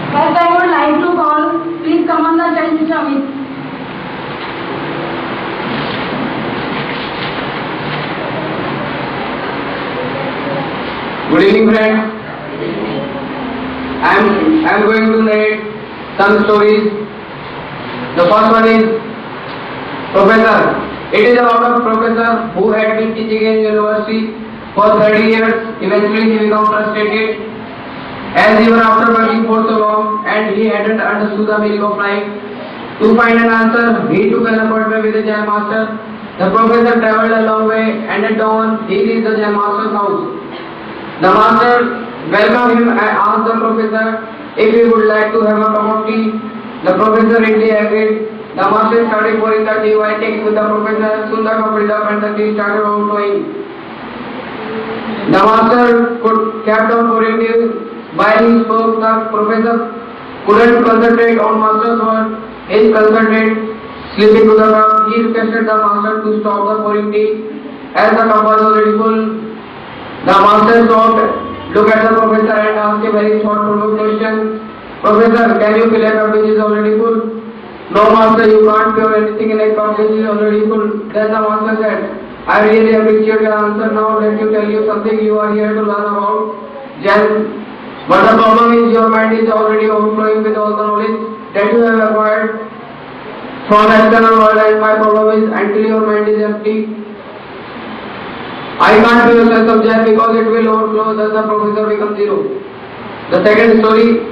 First I would like to call, please come on the stage, Mr. Amit. Good evening, friends. I am going to narrate some stories. The first one is Professor. It is about a professor who had been teaching in university for 30 years. Eventually, he became frustrated as he was after working for so long and he hadn't understood the meaning of life. To find an answer, he took an appointment with the jail master. The professor traveled a long way and at dawn he reached the jail master's house. The master welcomed him and asked the professor if he would like to have a cup of tea. The professor readily agreed. The master started pouring the tea while taking with the professor. Soon the cup filled up and the tea started overflowing. The master kept on pouring tea. While he spoke, the professor couldn't concentrate on master's word. He concentrated, slipping to the cup. He requested the master to stop the pouring tea. As the cup was already full, the master stopped, looked at the professor and asked a very thought-provoking question. Professor, can you fill a cup which is already full? No, master, you can't pour anything in a cup which is already full. Then the master said, I really appreciate your answer. Now let me tell you something you are here to learn about. But the problem is your mind is already overflowing with all the knowledge that you have acquired from the external world, and my problem is until your mind is empty, I can't give a sense of joy because it will overflow, thus the professor becomes zero. The second story.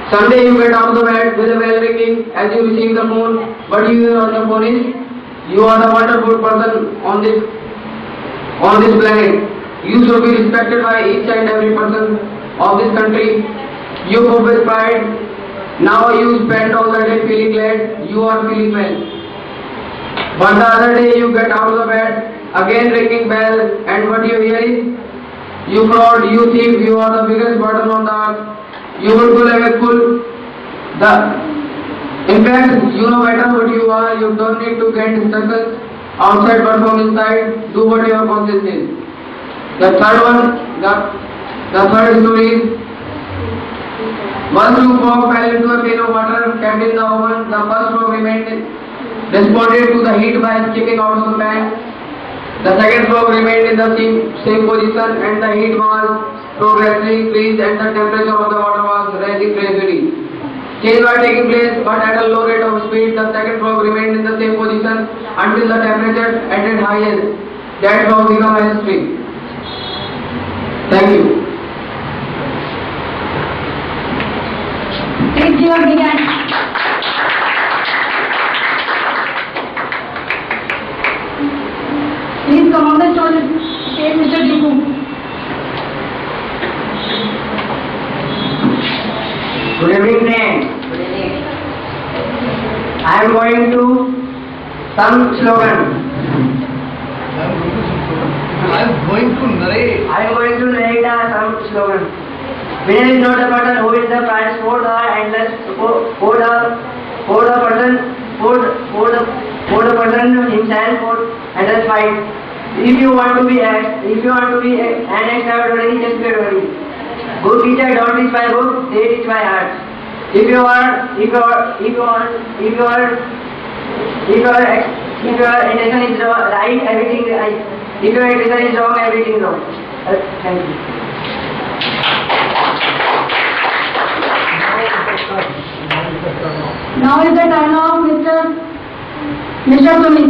Someday you get out of the bed with a bell ringing as you receive the phone, but you hear on the phone is, you are the wonderful person on this planet. You should be respected by each and every person of this country. You hope with pride. Now you spend all the day feeling glad, you are feeling well. But the other day you get out of the bed, again ringing bell, and what you hear is, you fraud, you thief, you are the biggest burden on the earth. You would go like a fool. In fact, you know better what you are. You don't need to get instructions outside but from inside. Do what your conscience is. The third story is, once you fell into a pail of water kept in the oven. The first frog responded to the heat by skipping out of the pan. The second frog remained in the same position and the heat was progressively increased and the temperature of the water was rising gradually. Change was taking place but at a low rate of speed. The second frog remained in the same position until the temperature at its highest. That frog became a history. Thank you. Please give a big hand. Please come on the stage, Mr. Deepu. Good evening, friends. I am going to some slogan. I am going to narrate some slogan. Winner is not the person who is the prize for the endless for the person himself for endless fight. If you want to be an extraordinary, just be ordinary. Good teacher don't teach by book, they teach by heart. If your intention is right, everything right. If your intention is wrong, everything wrong. Thank you. Now is the turn of Mr. Sumit.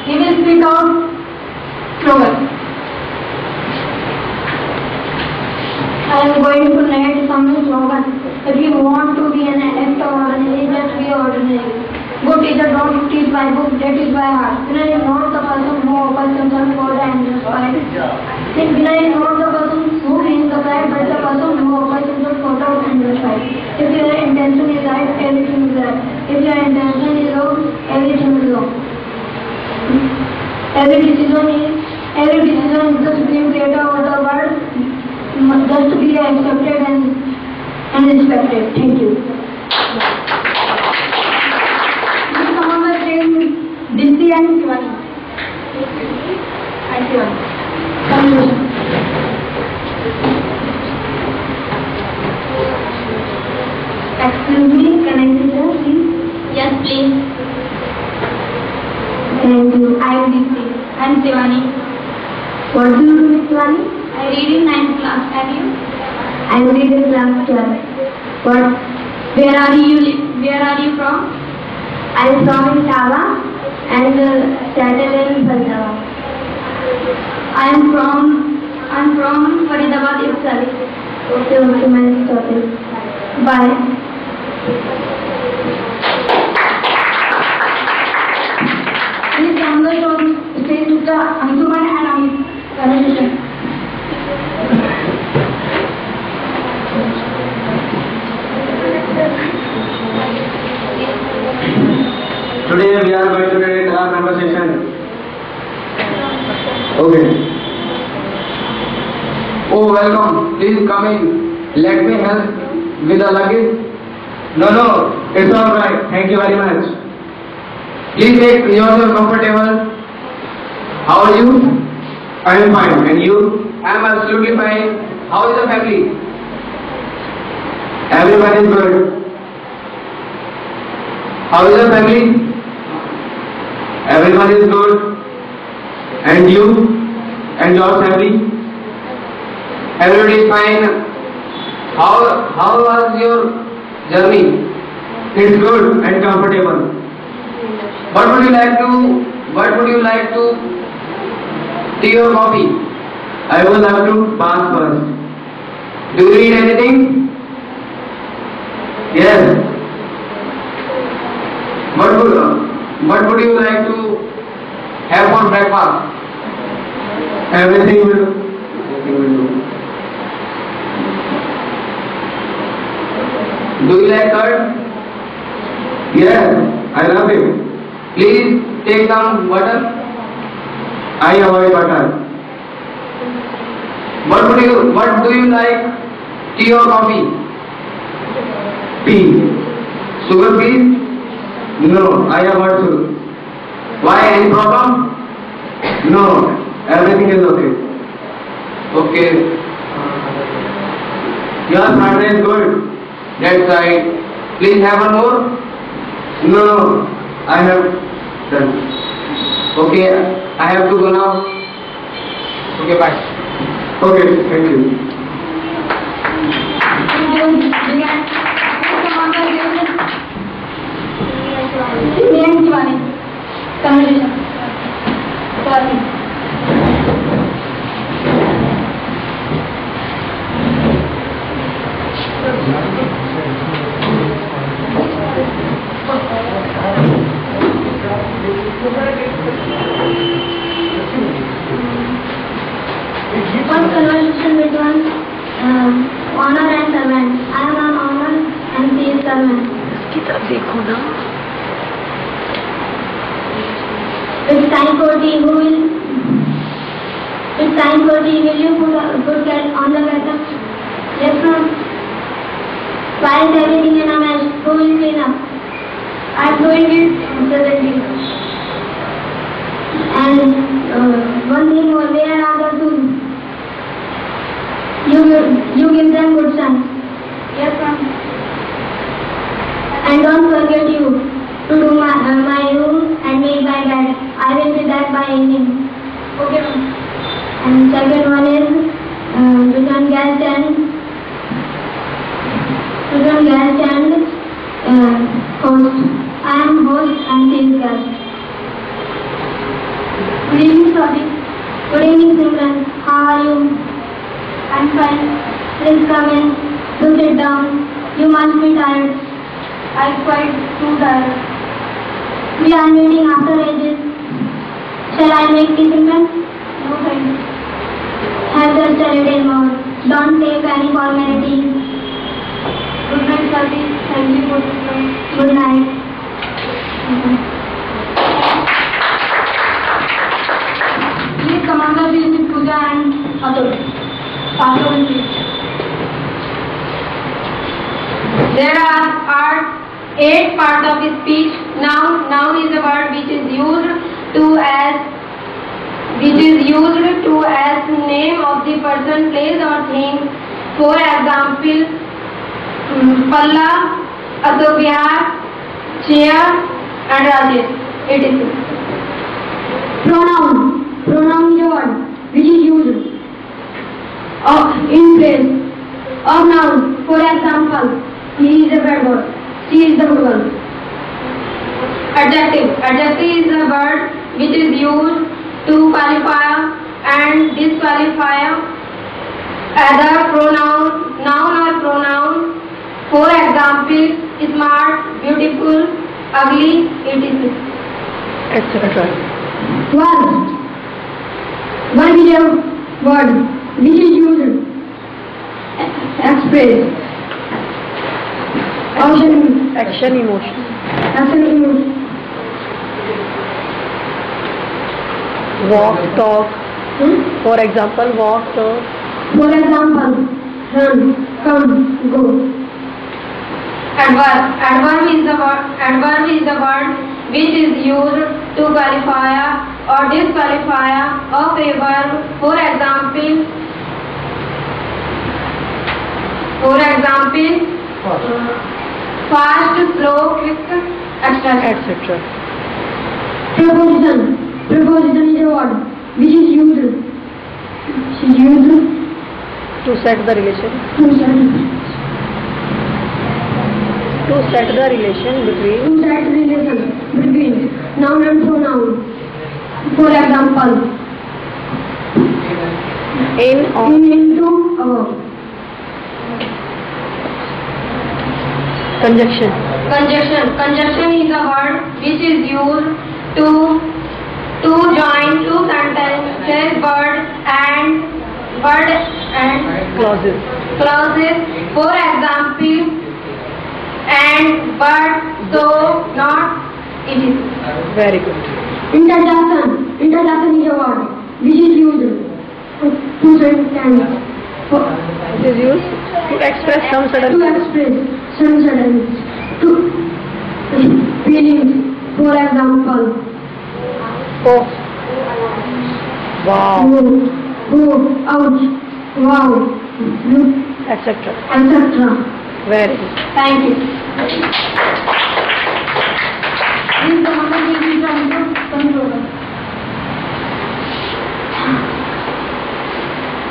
He will speak out slogan. I am going to narrate some slogan. If you want to be an extraordinary, just be ordinary. Good teacher don't teach by book, they teach by heart. Winner is not the person who opens himself for the endless fight. Winner is not the person who wins the fight, but the person who opens himself for the endless fight. If your intention is right, everything is right. If your intention is wrong, everything is wrong. Every decision is the supreme creator of the world, just to be accepted and respected. Thank you. Please come on the stage, Dipti and Shivani. Thank you. Excuse me, can I sit down, please? Yes, please. Thank you. I am Deepti. I am Shivani. What do you do, Miss Shivani? I read in 9th class. And you? I am reading class 12. What? Where are you from? I am from Tava and settled in Punjab. I am from Faridabad itself. Okay, my story. Bye. Please come the stage Mr. Ansuman and Amit. Conversation. Today we are going to read our conversation. Okay. Oh, welcome. Please come in. Let me help with the luggage. No, it's all right. Thank you very much. Please make yourself comfortable. How are you? I am fine. And you? I am absolutely fine. How is the family? Everyone is good. How is the family? Everyone is good. And you? And your family? Everybody is fine. How was your journey? It's good and comfortable. What would you like to tea or coffee? I will have to pass first. Do you eat anything? Yes. What would you like to have for breakfast? Everything will do. Do you like curd? Yes, I love it. Please take some butter. I avoid butter. What do you like? Tea or coffee? Tea. Sugar please? No, I avoid sugar. Why? Any problem? No, everything is okay. Okay. Your partner is good. That's right. Please have one more? No, I have done. Okay, I have to go now. Okay, bye. Okay, thank you. Conversation. Sorry. One conversation between honor and servant. I am an honor and she is servant. It's time for tea. It's time for tea. Will you put that on the letter? Yes, ma'am. Why is everything in a mess? Who will clean up? I'm doing it presently. And one thing more, where are the tools? You give them good signs. Yes, ma'am. And don't forget you to do my room and make my bed. I will be back by evening. Okay, ma'am. And second one is return guest and host. I am host and she is guest. Good evening, Swati. Good evening, Simran. How are you? I'm fine. Please come in. Do sit down. You must be tired. I'm quite too tired. We are meeting after ages. Shall I make tea, Simran? No thanks. Have just a little more. Don't take any formalities. Good night, Swati. Thank you for this time. Good night. Please command the Miss Pooja and Atul. Pastor, please. There are 8 parts of speech. Noun is a word which is used to as name of the person, place or thing. For example, Palla Ashok Vihar, chair, and Rajesh. etc. Pronoun. Pronoun is a word which is used in place of noun. For example, he is a bad word, she is the good one. Adjective. Adjective is a word which is used to qualify and disqualify either pronoun, noun or pronoun. For example, smart, beautiful, ugly, etc. etc. Verb. Verb is a word which is used express action, Action, emotion. emotion. Walk, talk. For example, walk, talk. For example, run, come, go. Adverb. Adverb is the word which is used to qualify or disqualify of a verb. For example, fast, slow, quick, etc. etc. Preposition. Preposition is a word which is used To set the relation. to set To set the relation between. relation between noun and pronoun. For example, In, on. into, above. Conjunction. Conjunction is a word which is used to join two sentences, word and Clauses. clauses. For example, and, but, so, not, etc. Very good. Interjection. Interjection is a word which is used to sentence. It is used to express some sudden. To express some sudden feelings. For example, Oh. Wow. go, ouch, wow, look, Etc. etc. Very good. Thank you. This command will be from the controller.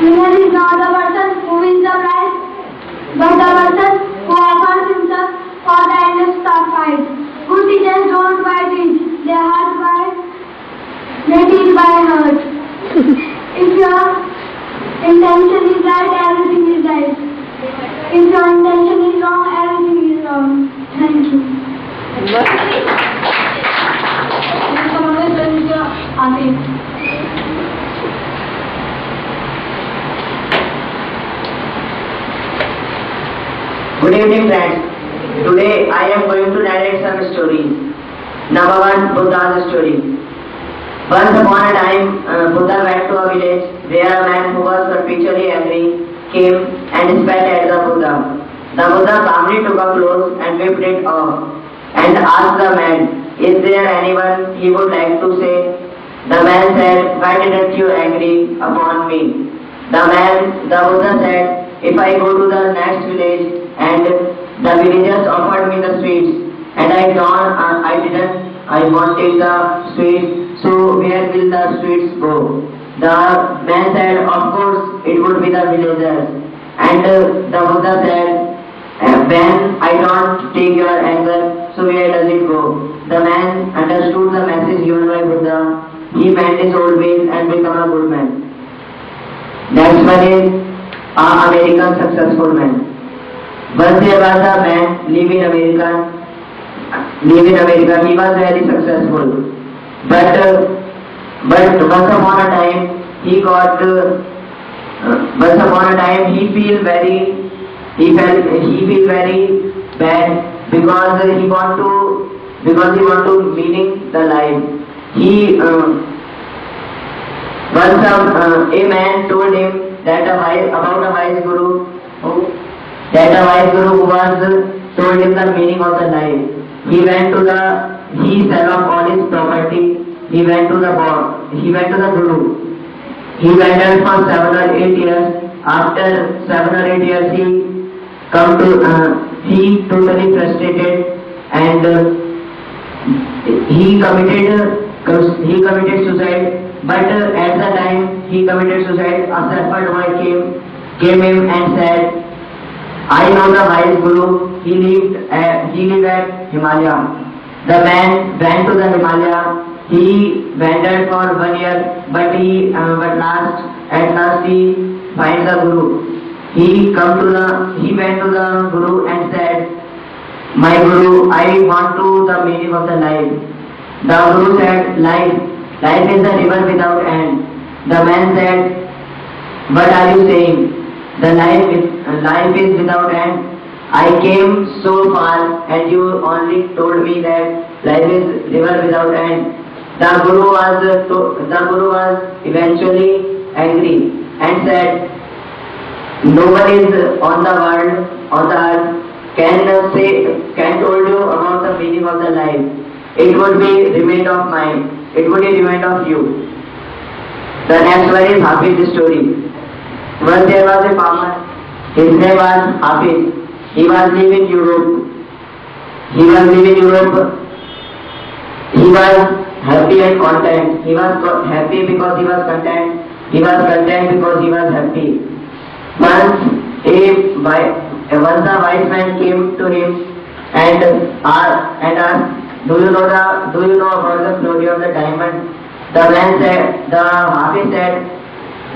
Winner is not the person who wins the prize, but the person who offers himself for the endless star fight. Good teachers don't buy teach, they heart by, they teach by heart. If your intention is right, everything is right. If your intention is wrong, everything is wrong. Thank you. Good evening, friends. Today I am going to narrate some stories. Number one, Buddha's story. Once upon a time, Buddha went to a village where a man who was perpetually angry came and spat at the Buddha. The Buddha calmly took a cloth and whipped it off and asked the man, "Is there anyone he would like to say?" The man said, "Why didn't you angry upon me?" The Buddha said, "If I go to the next village and the villagers offered me the sweets and I wanted the sweets, so where will the sweets go?" The man said, "Of course it would be the villagers." And the Buddha said, "When I don't take your anger, so where does it go?" The man understood the message given by Buddha. He mended his old ways and became a good man. Next one is an American successful man. Once there was a man living in America. He was very successful, but once upon a time he feel very bad because he want to meaning the life. Once a man told him that about a wise guru who was told him the meaning of the life. He sell off all his property. He went to the guru. He went there for 7 or 8 years. After 7 or 8 years, he come to he totally frustrated and he committed suicide. But at the time he committed suicide, a shepherd boy came him and said, I know the wise Guru. He lived at Himalaya. The man went to the Himalaya. He wandered for 1 year, but at last he finds the Guru. He went to the Guru and said, my Guru, I want to the meaning of the life. The Guru said, life is a river without end. The man said, what are you saying? The life is without end. I came so far and you only told me that life is river without end. The Guru was eventually angry and said, nobody is on the world, on the earth, can told you about the meaning of the life. It would be remained of mine. It would be remained of you. The next one is Hafiz story. Once there was a farmer. His name was Hafiz. He was living in Europe. He was happy and content. He was happy because he was content. He was content because he was happy. Once a wise man came to him and asked, do you know about the glory of the diamond? The Hafiz said,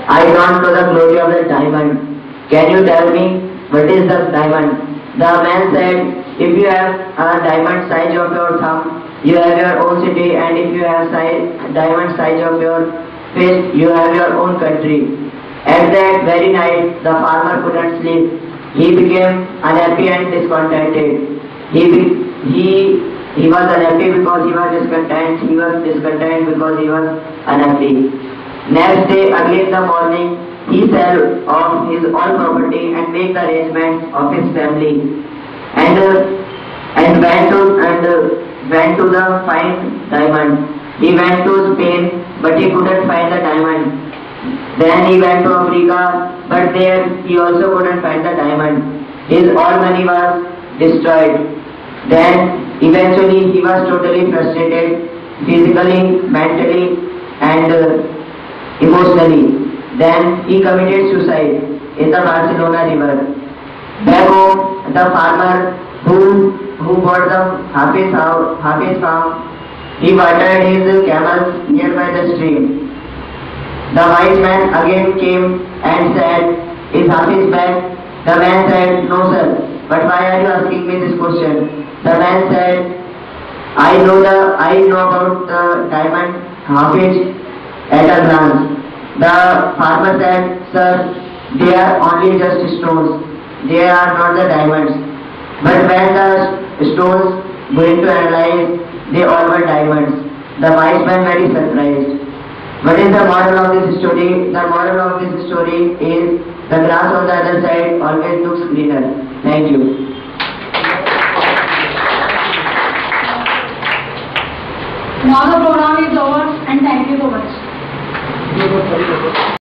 I don't know the glory of the diamond. Can you tell me what is the diamond? The man said, if you have a diamond size of your thumb, you have your own city, and if you have diamond size of your fist, you have your own country. At that very night, the farmer couldn't sleep. He became unhappy and discontented. He was unhappy because he was discontent. He was discontent because he was unhappy. Next day, again in the morning, he sell off his all property and make the arrangements of his family, and went to the find diamond. He went to Spain, but he couldn't find the diamond. Then he went to Africa, but there he also couldn't find the diamond. His all money was destroyed. Then eventually he was totally frustrated, physically, mentally, and emotionally. Then he committed suicide in the Barcelona river. Back home, the farmer who bought the Hafiz farm, he watered his camels nearby the stream. The wise man again came and said, is Hafiz back? The man said, no sir, but why are you asking me this question? The man said, I know about the diamond Hafiz at a glance. The farmer said, sir, they are only just stones. They are not the diamonds. But when the stones going to analyze, they all were diamonds. The wise man very surprised. What is the moral of this story? The moral of this story is the grass on the other side always looks greener. Thank you. Now the program is over and thank you so much.